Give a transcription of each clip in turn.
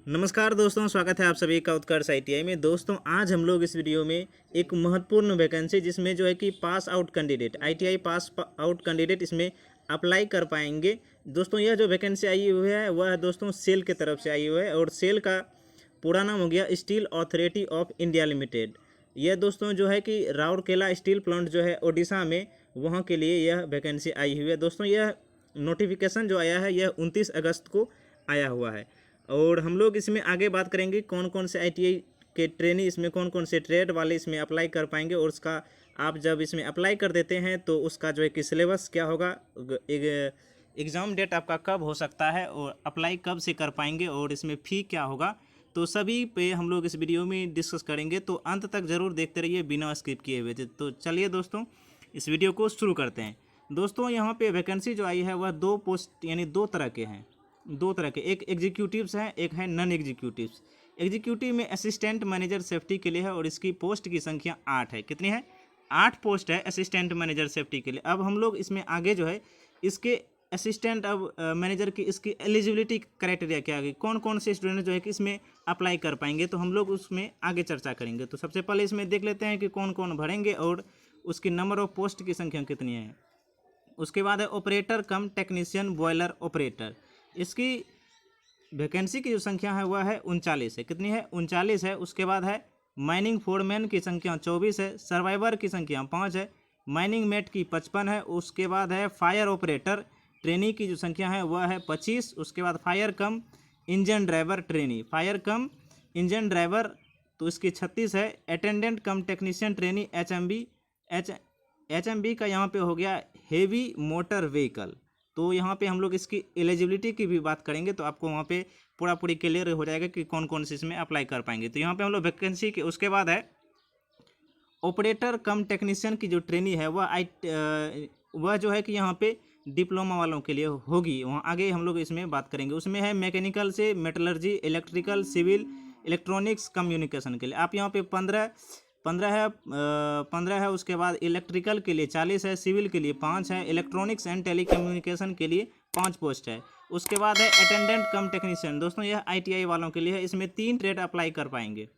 नमस्कार दोस्तों, स्वागत है आप सभी का उत्कर्ष ITI में। दोस्तों आज हम लोग इस वीडियो में एक महत्वपूर्ण वैकेंसी जिसमें जो है कि pass out candidate ITI pass out candidate इसमें अप्लाई कर पाएंगे। दोस्तों यह जो वैकेंसी आई हुई है वह दोस्तों सेल की तरफ से आई हुई है और सेल का पूरा नाम हो गया steel authority of India limited. यह दोस्तों जो है कि राउरकेला स्टील प्लांट जो है ओडिशा में, वहाँ के लिए यह वैकेंसी आई हुई है। दोस्तों यह नोटिफिकेशन जो आया है यह 29 अगस्त को आया हुआ है और हम लोग इसमें आगे बात करेंगे कौन कौन से ITI के ट्रेनी इसमें कौन कौन से ट्रेड वाले इसमें अप्लाई कर पाएंगे और उसका आप जब इसमें अप्लाई कर देते हैं तो उसका जो है कि सिलेबस क्या होगा, एग्ज़ाम डेट आपका कब हो सकता है और अप्लाई कब से कर पाएंगे और इसमें फ़ी क्या होगा, तो सभी पे हम लोग इस वीडियो में डिस्कस करेंगे। तो अंत तक ज़रूर देखते रहिए बिना स्किप किए हुए। तो चलिए दोस्तों इस वीडियो को शुरू करते हैं। दोस्तों यहाँ पे वैकेंसी जो आई है वह दो पोस्ट यानी दो तरह के हैं, दो तरह के, एक एग्जीक्यूटिव्स हैं, एक है नॉन एग्जीक्यूटिव्स। एग्जीक्यूटिव में असिस्टेंट मैनेजर सेफ्टी के लिए है और इसकी पोस्ट की संख्या 8 है। कितनी है? 8 पोस्ट है असिस्टेंट मैनेजर सेफ्टी के लिए। अब हम लोग इसमें आगे जो है इसके असिस्टेंट अब मैनेजर की इसकी एलिजिबिलिटी क्राइटेरिया क्या आगे, कौन कौन से स्टूडेंट जो है कि इसमें अप्लाई कर पाएंगे, तो हम लोग उसमें आगे चर्चा करेंगे। तो सबसे पहले इसमें देख लेते हैं कि कौन कौन भरेंगे और उसकी नंबर ऑफ पोस्ट की संख्या कितनी है। उसके बाद है ऑपरेटर कम टेक्नीशियन बॉयलर ऑपरेटर। इसकी वैकेंसी की जो संख्या है वह है 39 है। कितनी है? 39 है। उसके बाद है माइनिंग फोरमैन की संख्या 24 है। सर्वाइवर की संख्या 5 है। माइनिंग मेट की 55 है। उसके बाद है फायर ऑपरेटर ट्रेनी की जो संख्या है वह है 25। उसके बाद फायर कम इंजन ड्राइवर ट्रेनी, फायर कम इंजन ड्राइवर तो इसकी 36 है। Attendant cum technician trainee HMB का यहाँ पे हो गया हेवी मोटर व्हीकल। तो यहाँ पे हम लोग इसकी एलिजिबिलिटी की भी बात करेंगे तो आपको वहाँ पे पूरा पूरी क्लियर हो जाएगा कि कौन कौन से इसमें अप्लाई कर पाएंगे। तो यहाँ पे हम लोग वैकेंसी के उसके बाद है ऑपरेटर कम टेक्नीशियन की जो ट्रेनी है वह जो है कि यहाँ पे डिप्लोमा वालों के लिए होगी। वहाँ आगे हम लोग इसमें बात करेंगे। उसमें है मैकेनिकल से metallurgy, electrical, civil, electronics, communication के लिए। आप यहाँ पे 15 है। उसके बाद इलेक्ट्रिकल के लिए 40 है, सिविल के लिए 5 है, इलेक्ट्रॉनिक्स एंड टेलीकम्युनिकेशन के लिए 5 पोस्ट है। उसके बाद है अटेंडेंट कम टेक्नीशियन। दोस्तों यह ITI वालों के लिए है। इसमें 3 ट्रेड अप्लाई कर पाएंगे,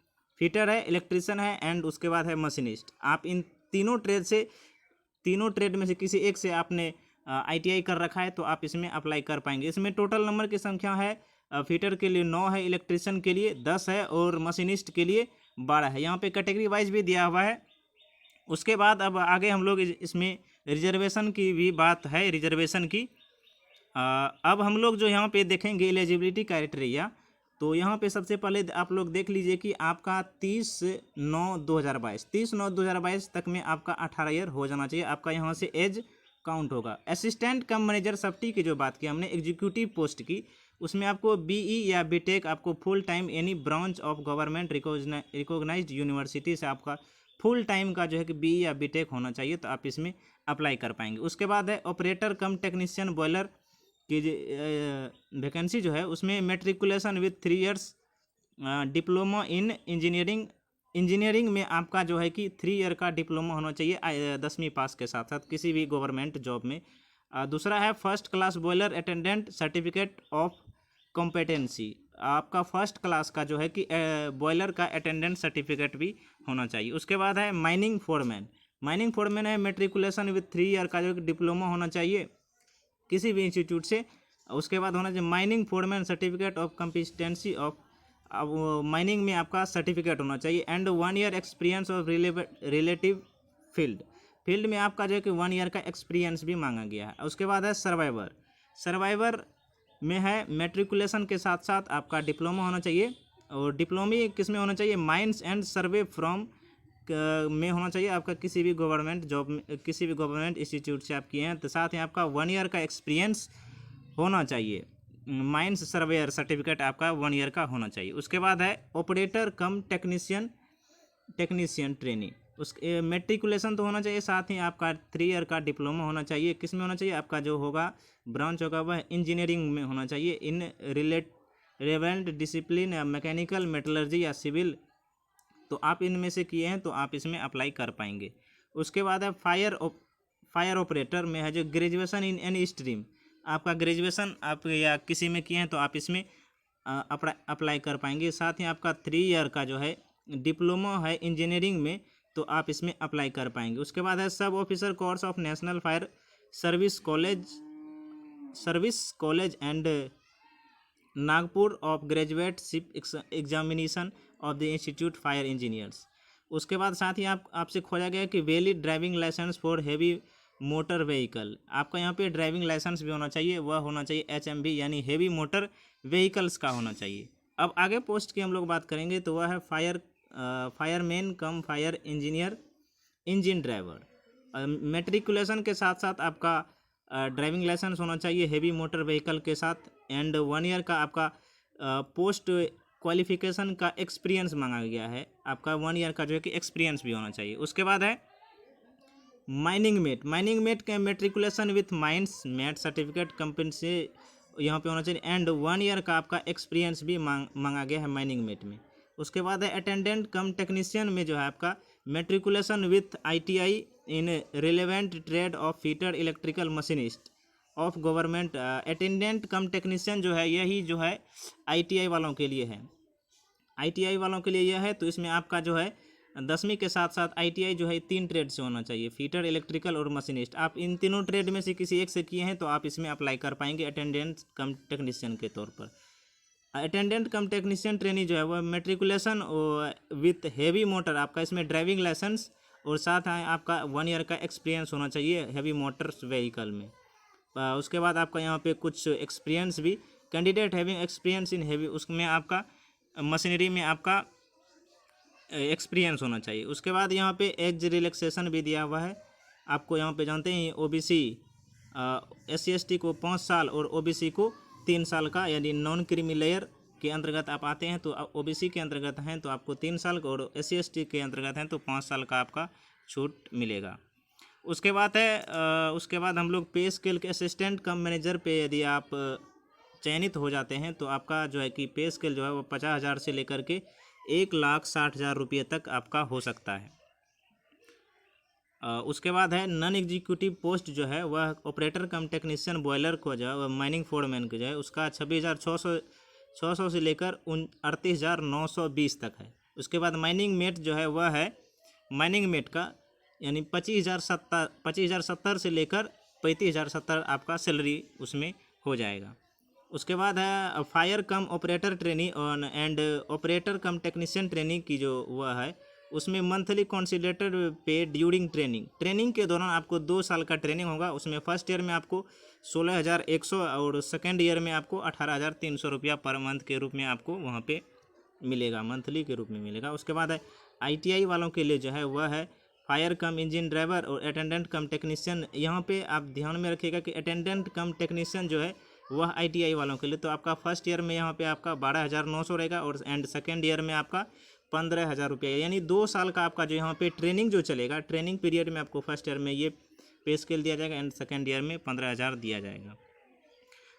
फिटर है, इलेक्ट्रीशियन है एंड उसके बाद है मशीनिस्ट। आप इन तीनों ट्रेड में से किसी एक से आपने ITI कर रखा है तो आप इसमें अप्लाई कर पाएंगे। इसमें टोटल नंबर की संख्या है फिटर के लिए 9 है, इलेक्ट्रीशियन के लिए 10 है और मशीनिस्ट के लिए 12 है। यहाँ पे कैटेगरी वाइज भी दिया हुआ है। उसके बाद अब आगे हम लोग इसमें रिजर्वेशन की भी बात है। रिजर्वेशन की अब हम लोग जो यहाँ पे देखेंगे एलिजिबिलिटी क्राइटेरिया, तो यहाँ पे सबसे पहले आप लोग देख लीजिए कि आपका 30/9/2022 तक में आपका 18 ईयर हो जाना चाहिए। आपका यहाँ से एज काउंट होगा। असिस्टेंट कम मैनेजर सेफ्टी की जो बात की हमने एग्जीक्यूटिव पोस्ट की, उसमें आपको BE या BTech आपको full time any branch of government recognised university से आपका फुल टाइम का जो है कि BE या BTech होना चाहिए, तो आप इसमें अप्लाई कर पाएंगे। उसके बाद है ऑपरेटर कम टेक्नीशियन बॉयलर की वैकेंसी जो है उसमें matriculation with 3 years diploma in engineering में आपका जो है कि 3 ईयर का डिप्लोमा होना चाहिए 10वीं पास के साथ साथ किसी भी गवर्नमेंट जॉब में। दूसरा है first class boiler attendant certificate of competency. आपका फर्स्ट क्लास का जो है कि बॉयलर का अटेंडेंट सर्टिफिकेट भी होना चाहिए। उसके बाद है माइनिंग फोरमैन है मेट्रिकुलेशन विथ 3 ईयर का जो डिप्लोमा होना चाहिए किसी भी इंस्टीट्यूट से। उसके बाद होना चाहिए mining foreman certificate of competency of, अब माइनिंग में आपका सर्टिफिकेट होना चाहिए and 1 year experience of relative field में आपका जो है कि 1 ईयर का एक्सपीरियंस भी मांगा गया है। उसके बाद है सर्वाइवर में है मेट्रिकुलेशन के साथ साथ आपका डिप्लोमा होना चाहिए और डिप्लोमी किस में होना चाहिए? माइंस एंड सर्वे फ्रॉम में होना चाहिए आपका किसी भी गवर्नमेंट जॉब में, किसी भी गवर्नमेंट इंस्टीट्यूट से आप किए हैं, तो साथ ही आपका 1 ईयर का एक्सपीरियंस होना चाहिए। माइंस सर्वेयर सर्टिफिकेट आपका 1 ईयर का होना चाहिए। उसके बाद है ऑपरेटर कम टेक्नीशियन ट्रेनी। उसके मेट्रिकुलेशन तो होना चाहिए, साथ ही आपका 3 ईयर का डिप्लोमा होना चाहिए। किस में होना चाहिए? आपका जो होगा ब्रांच होगा वह इंजीनियरिंग में होना चाहिए इन रिलेवेंट डिसिप्लिन या मैकेनिकल, मेटलर्जी या सिविल। तो आप इनमें से किए हैं तो आप इसमें अप्लाई कर पाएंगे। उसके बाद है फायर ऑपरेटर में है जो ग्रेजुएशन इन एनी स्ट्रीम। आपका ग्रेजुएशन आप या किसी में किए हैं तो आप इसमें अप्लाई कर पाएंगे। साथ ही आपका 3 ईयर का जो है डिप्लोमा है इंजीनियरिंग में, तो आप इसमें अप्लाई कर पाएंगे। उसके बाद है sub officer course of national fire service college and Nagpur of graduateship examination of the institute fire engineers. उसके बाद साथ ही आपसे खोजा गया कि valid driving licence for heavy motor vehicle. आपका यहाँ पे ड्राइविंग लाइसेंस भी होना चाहिए, वह होना चाहिए HMV यानी हेवी मोटर व्हीकल्स का होना चाहिए। अब आगे पोस्ट की हम लोग बात करेंगे तो वह है fireman cum fire engineer engine driver. Matriculation के साथ साथ आपका ड्राइविंग लाइसेंस होना चाहिए हेवी मोटर व्हीकल के साथ, एंड 1 ईयर का आपका पोस्ट क्वालिफिकेशन का एक्सपीरियंस मांगा गया है। आपका 1 ईयर का जो है कि एक्सपीरियंस भी होना चाहिए। उसके बाद है माइनिंग मेट का matriculation with mines mate certificate company से यहाँ पे होना चाहिए, एंड 1 ईयर का आपका एक्सपीरियंस भी मांगा गया है माइनिंग मेट में। उसके बाद है अटेंडेंट कम टेक्नीशियन में जो है आपका matriculation with ITI in relevant trade off fitter electrical machinist of government. Attendant cum technician जो है यही जो है ITI वालों के लिए है, ITI वालों के लिए यह है। तो इसमें आपका जो है 10वीं के साथ साथ ITI जो है 3 ट्रेड से होना चाहिए, फिटर इलेक्ट्रिकल और मशीनिस्ट। आप इन तीनों ट्रेड में से किसी एक से किए हैं तो आप इसमें अप्लाई कर पाएंगे अटेंडेंट कम टेक्नीशियन के तौर पर। अटेंडेंट कम टेक्नीशियन ट्रेनी जो है वह मेट्रिकुलेशन विथ हेवी मोटर, आपका इसमें ड्राइविंग लाइसेंस और साथ आपका 1 ईयर का एक्सपीरियंस होना चाहिए हेवी मोटर्स व्हीकल में। उसके बाद आपका यहाँ पे कुछ एक्सपीरियंस भी, candidate having experience in heavy, उसमें आपका मशीनरी में आपका एक्सपीरियंस होना चाहिए। उसके बाद यहाँ पे एज रिलैक्सेशन भी दिया हुआ है। आपको यहाँ पे जानते हैं OBC SC/ST को 5 साल और OBC को 3 साल का, यानी नॉन क्रीमी लेयर के अंतर्गत आप आते हैं तो OBC के अंतर्गत हैं तो आपको 3 साल का, और SC/ST के अंतर्गत हैं तो 5 साल का आपका छूट मिलेगा। उसके बाद उसके बाद हम लोग पे स्केल के असिस्टेंट कम मैनेजर पे यदि आप चयनित हो जाते हैं तो आपका जो है कि पे स्केल जो है वो 50,000 से लेकर के 1,60,000 रुपये तक आपका हो सकता है। उसके बाद है नॉन एग्जीक्यूटिव पोस्ट जो है वह ऑपरेटर कम टेक्नीशियन बॉयलर को जो है वह माइनिंग फोरमैन को जो है उसका 26,600 से लेकर 38,920 तक है। उसके बाद माइनिंग मेट जो है वह है माइनिंग मेट का यानी 25,070 से लेकर 35,070 आपका सैलरी उसमें हो जाएगा। उसके बाद है fire come operator training and operator come technician training की जो वह है उसमें मंथली कंसिडरेटेड पे ड्यूरिंग ट्रेनिंग के दौरान आपको 2 साल का ट्रेनिंग होगा। उसमें फर्स्ट ईयर में आपको 16,100 और सेकेंड ईयर में आपको 18,300 रुपया पर मंथ के रूप में आपको वहाँ पे मिलेगा, मंथली के रूप में मिलेगा। उसके बाद है ITI वालों के लिए जो है वह है फायर कम इंजन ड्राइवर और अटेंडेंट कम टेक्नीशियन। यहाँ पे आप ध्यान में रखिएगा कि अटेंडेंट कम टेक्नीशियन जो है वह ITI वालों के लिए, तो आपका फर्स्ट ईयर में यहाँ पे आपका 12,900 रहेगा और एंड सेकेंड ईयर में आपका 15,000 रुपये, यानी 2 साल का आपका जो यहाँ पे ट्रेनिंग जो चलेगा, ट्रेनिंग पीरियड में आपको फर्स्ट ईयर में ये पे स्केल दिया जाएगा एंड सेकेंड ईयर में 15,000 दिया जाएगा।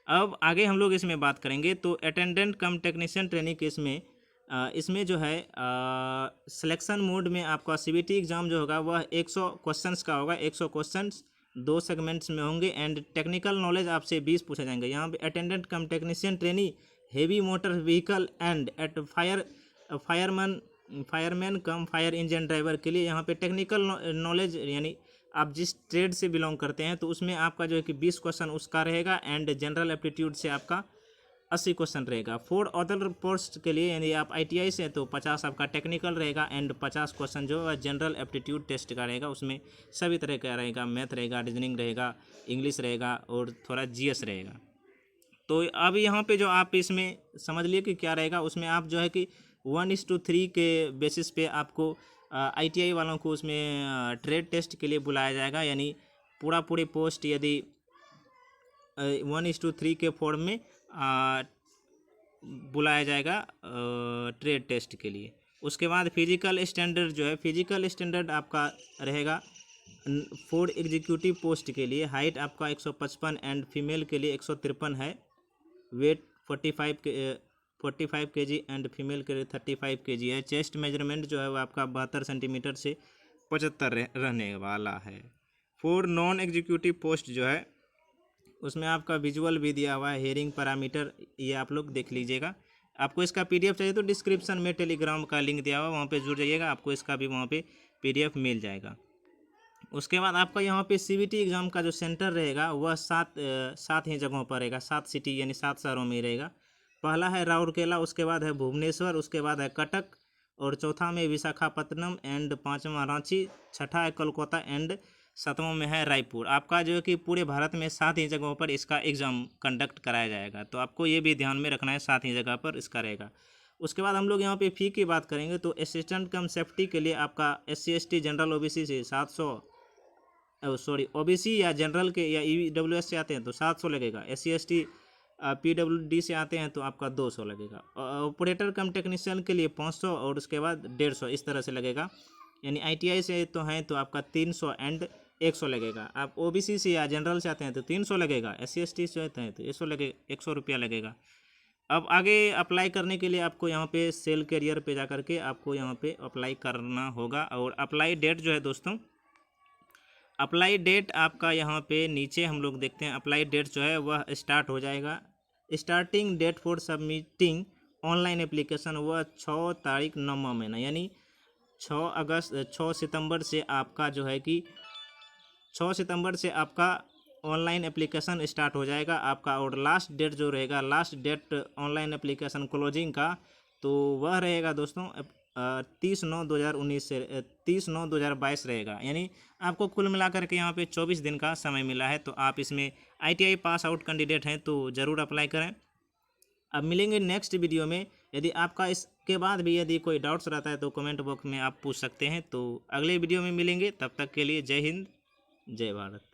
अब आगे हम लोग इसमें बात करेंगे तो अटेंडेंट कम टेक्नीशियन ट्रेनिंग के इसमें जो है सिलेक्शन मोड में आपका CBT एग्ज़ाम जो होगा वह 100 क्वेश्चंस का होगा। 100 क्वेश्चंस 2 सेगमेंट्स में होंगे एंड टेक्निकल नॉलेज आपसे 20 पूछे जाएंगे। यहाँ पे attendant cum technician trainee heavy motor vehicle and at fireman cum fire engine driver के लिए यहाँ पे टेक्निकल नॉलेज यानी आप जिस ट्रेड से बिलोंग करते हैं तो उसमें आपका जो है कि 20 क्वेश्चन उसका रहेगा एंड जनरल एप्टीट्यूड से आपका 80 क्वेश्चन रहेगा। 4 अदर पोस्ट के लिए यानी आप ITI से तो 50 आपका टेक्निकल रहेगा एंड 50 क्वेश्चन जो है जनरल एप्टीट्यूड टेस्ट का रहेगा। उसमें सभी तरह का रहेगा, मैथ रहेगा, रीजनिंग रहेगा, इंग्लिश रहेगा और थोड़ा GS रहेगा। तो अब यहाँ पे जो आप इसमें समझ लिए कि क्या रहेगा, उसमें आप जो है कि 1:3 के बेसिस पे आपको ITI वालों को उसमें ट्रेड टेस्ट के लिए बुलाया जाएगा, यानी पूरी पोस्ट यदि 1:3 के फॉर्म में बुलाया जाएगा ट्रेड टेस्ट के लिए। उसके बाद फिजिकल स्टैंडर्ड जो है, फिजिकल स्टैंडर्ड आपका रहेगा 4 एग्जीक्यूटिव पोस्ट के लिए हाइट आपका 155 एंड फीमेल के लिए 153 है, वेट 45 kg एंड फीमेल के लिए 35 kg है। चेस्ट मेजरमेंट जो है वो आपका 72 सेंटीमीटर से 75 रहने वाला है। 4 नॉन एग्जीक्यूटिव पोस्ट जो है उसमें आपका विजुअल भी दिया हुआ है, हेयरिंग पैरामीटर ये आप लोग देख लीजिएगा। आपको इसका PDF चाहिए तो डिस्क्रिप्शन में टेलीग्राम का लिंक दिया हुआ, वहाँ पे जुड़ जाइएगा, आपको इसका भी वहाँ पे PDF मिल जाएगा। उसके बाद आपका यहाँ पे CBT एग्ज़ाम का जो सेंटर रहेगा वह सात ही जगहों पर रहेगा, 7 सिटी यानी 7 शहरों में ही रहेगा। पहला है राउरकेला, उसके बाद है भुवनेश्वर, उसके बाद है कटक, और चौथा में विशाखापत्तनम, एंड पाँचवा रांची, छठा है कोलकाता, एंड सातवां में है रायपुर। आपका जो है कि पूरे भारत में 7 ही जगहों पर इसका एग्ज़ाम कंडक्ट कराया जाएगा, तो आपको ये भी ध्यान में रखना है, 7 ही जगह पर इसका रहेगा। उसके बाद हम लोग यहाँ पे फ़ी की बात करेंगे तो असिस्टेंट कम सेफ्टी के लिए आपका SC ST जनरल OBC से 700, OBC या जनरल के या EWS से आते हैं तो 700 लगेगा। SC ST PWD से आते हैं तो आपका 200 लगेगा। ऑपरेटर कम टेक्नीशियन के लिए 500 और उसके बाद 150 इस तरह से लगेगा। यानी ITI से तो हैं तो आपका 300 एंड 100 लगेगा। आप OBC से या जनरल से आते हैं तो 300 लगेगा। SC ST से आते हैं तो 100 रुपया लगेगा। अब आगे अप्लाई करने के लिए आपको यहाँ पे सेल करियर पे जा करके आपको यहाँ पे अप्लाई करना होगा। और अप्लाई डेट जो है दोस्तों, अप्लाई डेट आपका यहाँ पे नीचे हम लोग देखते हैं, अप्लाई डेट जो है वह स्टार्ट हो जाएगा। Starting date for submitting online application वह 6 तारीख 9वां महीना, यानी 6 सितंबर से आपका जो है कि 6 सितंबर से आपका ऑनलाइन एप्लीकेशन स्टार्ट हो जाएगा आपका। और लास्ट डेट जो रहेगा, last date online application closing का, तो वह रहेगा दोस्तों 30/9/2019 से 30/9/2022 रहेगा। यानी आपको कुल मिलाकर के यहाँ पे 24 दिन का समय मिला है। तो आप इसमें ITI पास आउट कैंडिडेट हैं तो ज़रूर अप्लाई करें। अब मिलेंगे नेक्स्ट वीडियो में। यदि आपका इसके बाद भी यदि कोई डाउट्स रहता है तो कमेंट बॉक्स में आप पूछ सकते हैं। तो अगले वीडियो में मिलेंगे, तब तक के लिए जय हिंद, जय भारत।